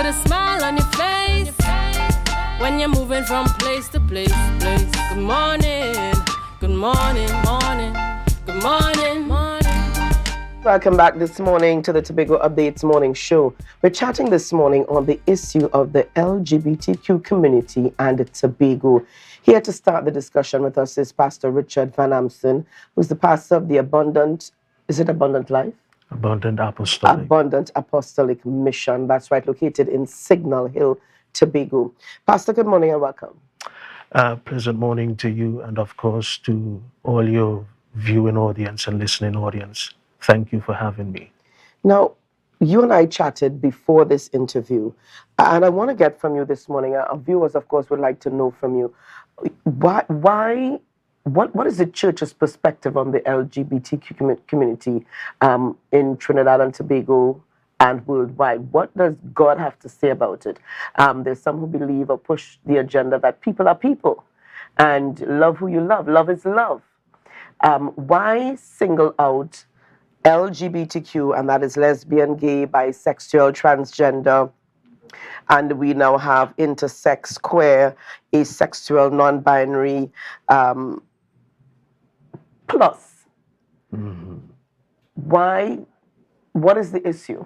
Put a smile on your face when you're moving from place to place. Good morning, good morning, morning, good morning, morning. Welcome back this morning to the Tobago Updates Morning Show. We're chatting this morning on the issue of the LGBTQ community and Tobago. Here to start the discussion with us is Pastor Richard Van Amson, who's the pastor of the Abundant Life? Abundant Apostolic Mission. That's right, located in Signal Hill, Tobago. Pastor, good morning and welcome. Pleasant morning to you and, of course, to all your viewing audience and listening audience. Thank you for having me. Now, you and I chatted before this interview, and I want to get from you this morning, our viewers, of course, would like to know from you, what is the church's perspective on the LGBTQ community in Trinidad and Tobago and worldwide? What does God have to say about it? There's some who believe or push the agenda that people are people and love who you love. Love is love. Why single out LGBTQ, and that is lesbian, gay, bisexual, transgender, and we now have intersex, queer, asexual, non-binary, plus. Mm-hmm. Why? What is the issue?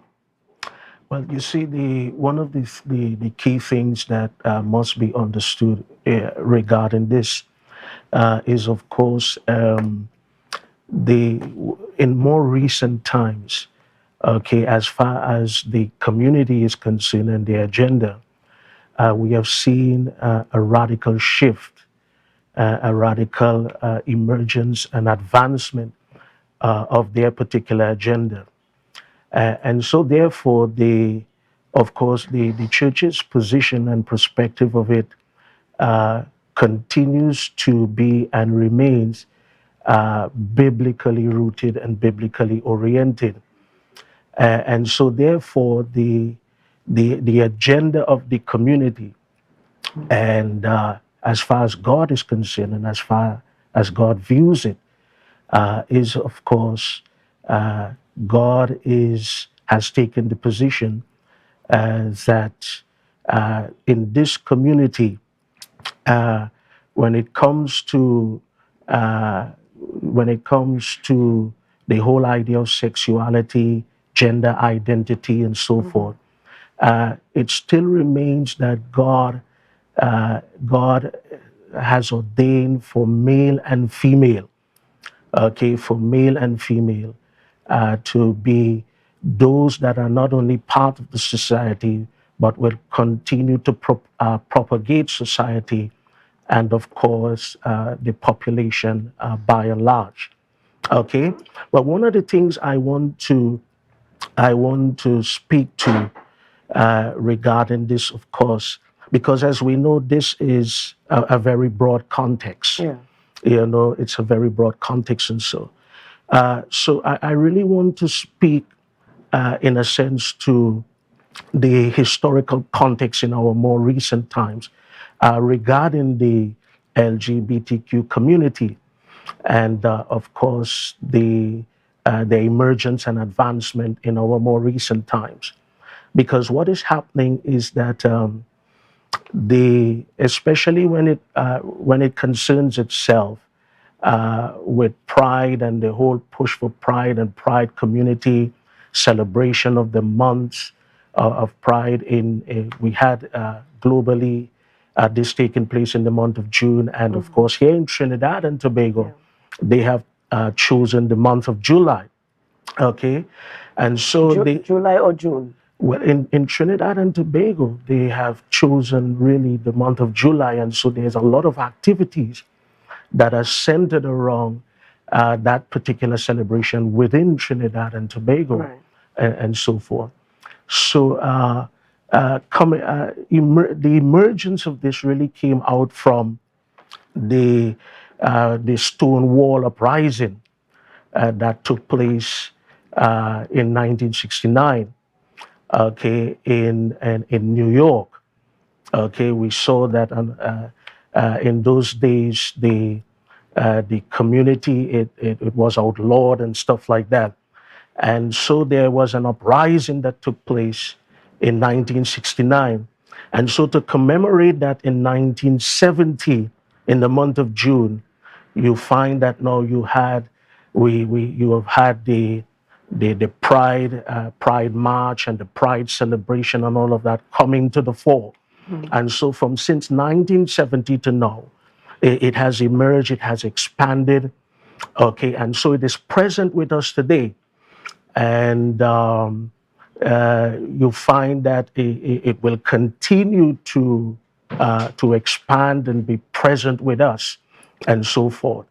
Well, you see, one of the key things that must be understood regarding this is, of course, in more recent times, okay, as far as the community is concerned and the agenda, we have seen a radical shift, a radical emergence and advancement of their particular agenda. And so therefore, of course, the church's position and perspective of it continues to be and remains biblically rooted and biblically oriented. And so therefore, the agenda of the community, and as far as God is concerned and as far as God views it, is, of course, God has taken the position that in this community, when it comes to the whole idea of sexuality, gender identity, and so forth, it still remains that God has ordained for male and female, to be those that are not only part of the society, but will continue to propagate society and, of course, the population by and large. Okay, but one of the things I want to speak to regarding this, of course, because as we know, this is a very broad context. Yeah. You know, it's a very broad context, and so I really want to speak, in a sense, to the historical context in our more recent times regarding the LGBTQ community, and of course the emergence and advancement in our more recent times. Because what is happening is that especially when it concerns itself with pride and the whole push for pride and pride community celebration of the months of pride we had globally this taking place in the month of June, and of course here in Trinidad and Tobago, they have chosen the month of July. Okay, and so July or June? Well, in Trinidad and Tobago, they have chosen really the month of July, and so there's a lot of activities that are centered around that particular celebration within Trinidad and Tobago, right, and so forth. So the emergence of this really came out from the Stonewall uprising that took place in 1969. Okay, in New York. Okay, we saw that in those days the community it was outlawed and stuff like that, and so there was an uprising that took place in 1969. And so to commemorate that in 1970, in the month of June, you find that now you have had the Pride March and the Pride celebration and all of that coming to the fore. And so since 1970 to now, it has emerged, it has expanded, okay, and so it is present with us today. And you find that it will continue to expand and be present with us, and so forth.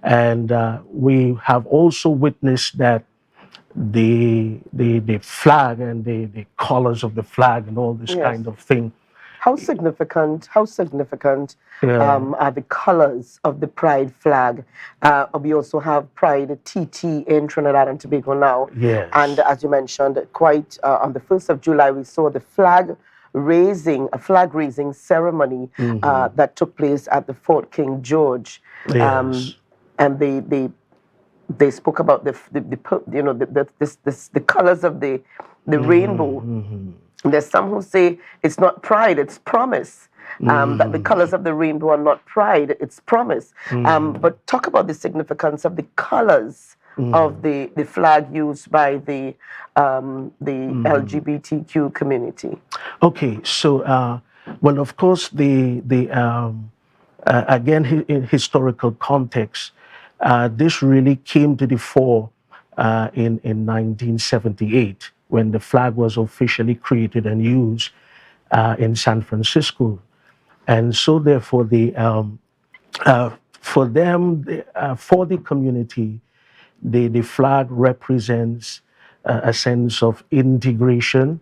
And we have also witnessed that the flag and the colors of the flag and all this kind of thing. How significant Yeah. are the colors of the Pride flag? We also have Pride TT in Trinidad and Tobago now. Yes. And as you mentioned, quite on the 1st of July, we saw the flag raising ceremony that took place at the Fort King George. Yes. And they spoke about the colors of the rainbow. There's some who say it's not pride, it's promise. That the colors of the rainbow are not pride, it's promise. But talk about the significance of the colors of the flag used by the LGBTQ community. Okay, so well, of course, again, in historical context, this really came to the fore in 1978 when the flag was officially created and used in San Francisco. And so therefore, for the community, the flag represents a sense of integration.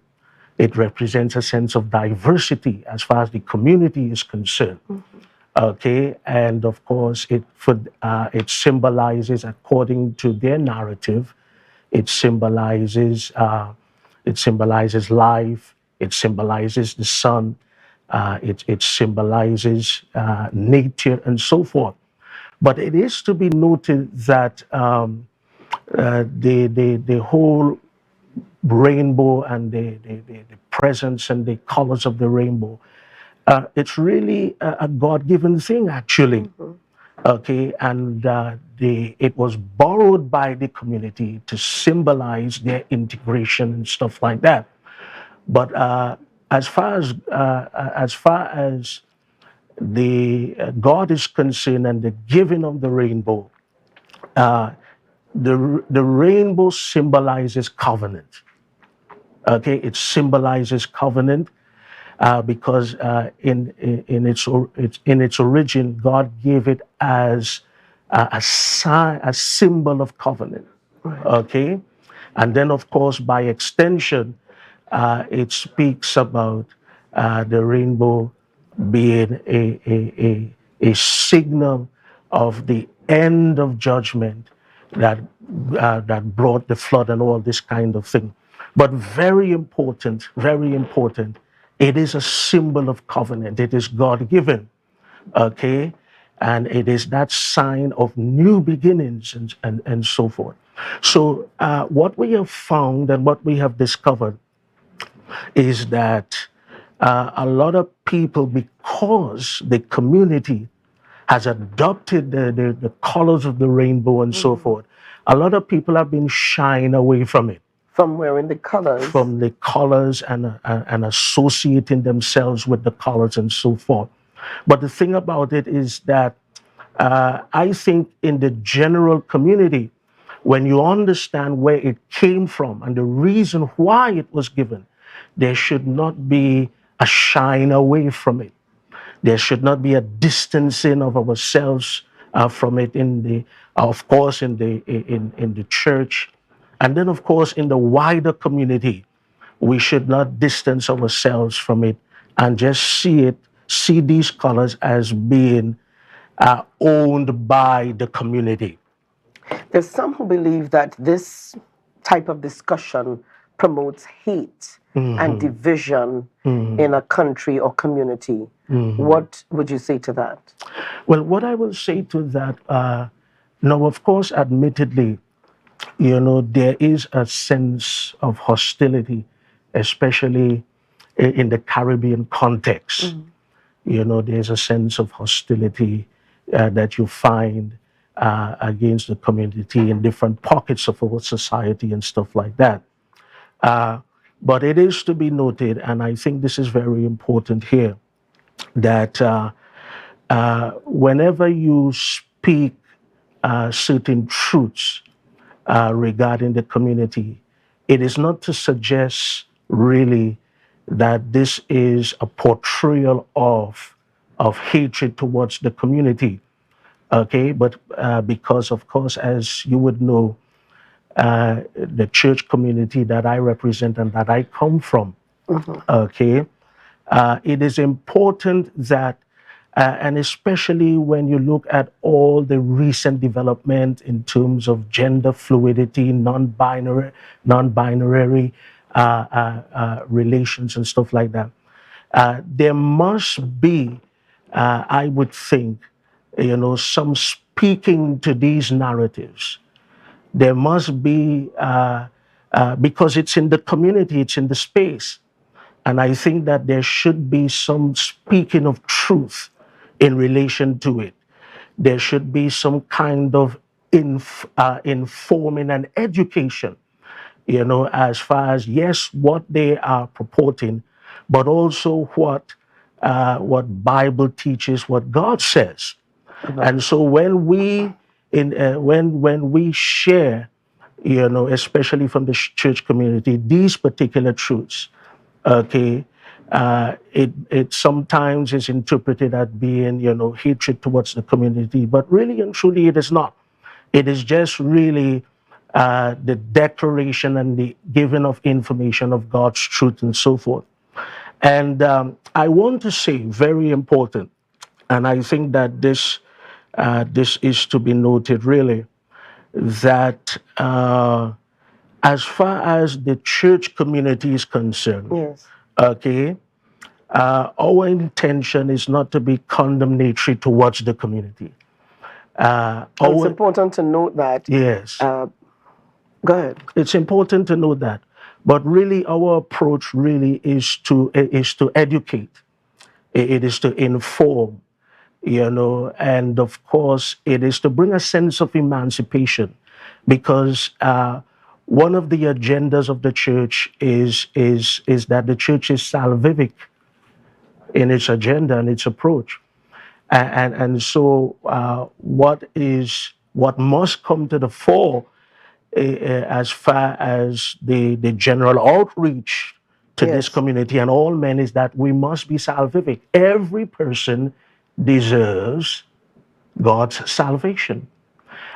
It represents a sense of diversity as far as the community is concerned. Okay, and of course, it symbolizes, according to their narrative, it symbolizes life. It symbolizes the sun. It symbolizes nature and so forth. But it is to be noted that the whole rainbow and the presence and the colors of the rainbow, it's really a God-given thing, actually. Okay, and it was borrowed by the community to symbolize their integration and stuff like that. But as far as the God is concerned and the giving of the rainbow, the rainbow symbolizes covenant. Okay, it symbolizes covenant because in its origin, God gave it as a sign, a symbol of covenant. Okay, and then of course by extension, it speaks about the rainbow being a signal of the end of judgment that brought the flood and all this kind of thing. But very important, it is a symbol of covenant. It is God-given, okay? And it is that sign of new beginnings and so forth. So what we have found and what we have discovered is that a lot of people, because the community has adopted the colors of the rainbow and so forth, a lot of people have been shying away from it. From wearing the colors? From the colors and associating themselves with the colors and so forth. But the thing about it is that I think in the general community, when you understand where it came from and the reason why it was given, there should not be a shying away from it. There should not be a distancing of ourselves from it of course, in the church, and then, of course, in the wider community. We should not distance ourselves from it and just see these colors as being owned by the community. There's some who believe that this type of discussion promotes hate and division in a country or community. What would you say to that? Well, what I will say to that, now, of course, admittedly, there is a sense of hostility especially in the Caribbean context. There's a sense of hostility that you find against the community in different pockets of our society and stuff like that. But it is to be noted, and I think this is very important here, that whenever you speak certain truths regarding the community, it is not to suggest really that this is a portrayal of hatred towards the community, okay? But because, of course, as you would know, the church community that I represent and that I come from, okay, it is important that, and especially when you look at all the recent development in terms of gender fluidity, non-binary relations and stuff like that, there must be, I would think, some speaking to these narratives. There must be, because it's in the community, it's in the space. And I think that there should be some speaking of truth in relation to it. There should be some kind of informing and education, as far as, yes, what they are purporting, but also what Bible teaches, what God says. And so when we when we share, especially from the church community, these particular truths, okay, it sometimes is interpreted as being, hatred towards the community, but really and truly it is not. It is just really the declaration and the giving of information of God's truth and so forth. And I want to say, very important, and I think that this is to be noted really, that as far as the church community is concerned, Yes. okay, our intention is not to be condemnatory towards the community. It's important to note that. Yes. Go ahead. It's important to know that. But really, our approach really is to educate. It is to inform, and of course, it is to bring a sense of emancipation, because one of the agendas of the church is that the church is salvific in its agenda and its approach. And so what must come to the fore as far as the general outreach to this community and all men is that we must be salvific. Every person deserves God's salvation.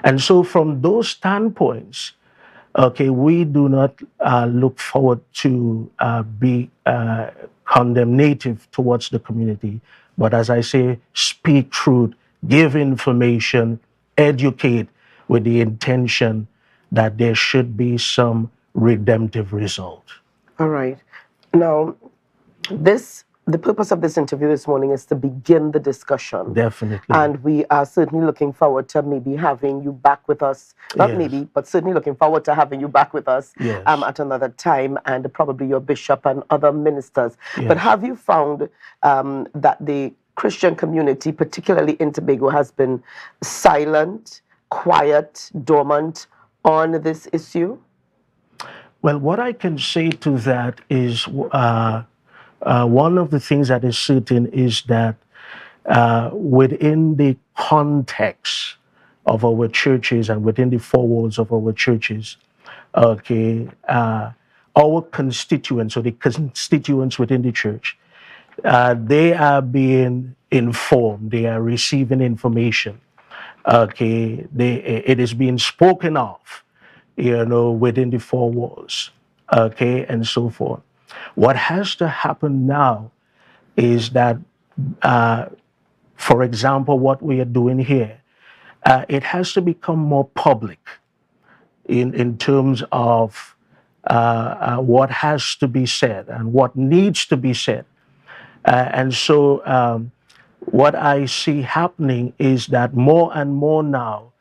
And so from those standpoints, okay, we do not look forward to be condemnative towards the community, but as I say, speak truth, give information, educate with the intention that there should be some redemptive result. All right. Now, the purpose of this interview this morning is to begin the discussion. Definitely. And we are certainly looking forward to maybe having you back with us. Not maybe, but certainly looking forward to having you back with us at another time, and probably your bishop and other ministers. But have you found that the Christian community, particularly in Tobago, has been silent, quiet, dormant on this issue? Well, what I can say to that is one of the things that is certain is that within the context of our churches and within the four walls of our churches, okay, our constituents, or the constituents within the church, they are being informed, they are receiving information, okay, it is being spoken of, within the four walls, okay, and so forth. What has to happen now is that, for example, what we are doing here, it has to become more public in terms of what has to be said and what needs to be said. And so what I see happening is that more and more now,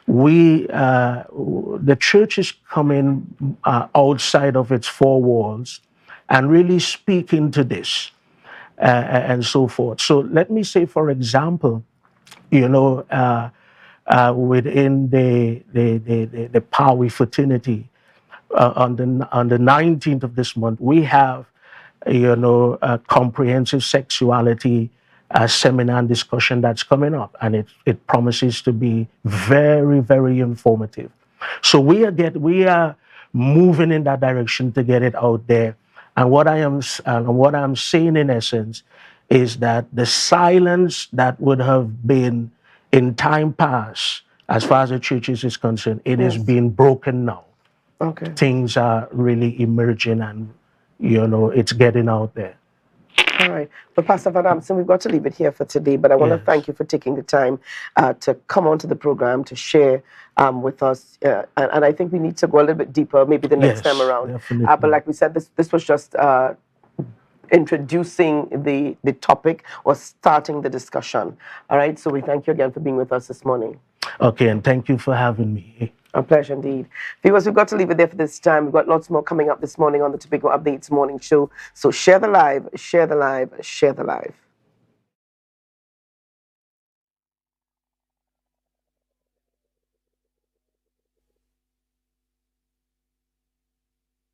the church is coming outside of its four walls and really speak into this and so forth. So let me say, for example, within the Power fraternity, on the 19th of this month, we have a comprehensive sexuality seminar and discussion that's coming up, and it promises to be very, very informative. So we are moving in that direction to get it out there. And what I'm saying in essence is that the silence that would have been in time past, as far as the churches is concerned, it is being broken now. Okay. Things are really emerging, and it's getting out there. All right. But Pastor Van Amson, we've got to leave it here for today, but I want to thank you for taking the time to come onto the program to share with us. And I think we need to go a little bit deeper, maybe the next time around. Definitely. But like we said, this was just introducing the topic or starting the discussion. All right. So we thank you again for being with us this morning. Okay. And thank you for having me. A pleasure indeed. Viewers, we've got to leave it there for this time. We've got lots more coming up this morning on the Tobago Updates Morning Show. So share the live, share the live, share the live.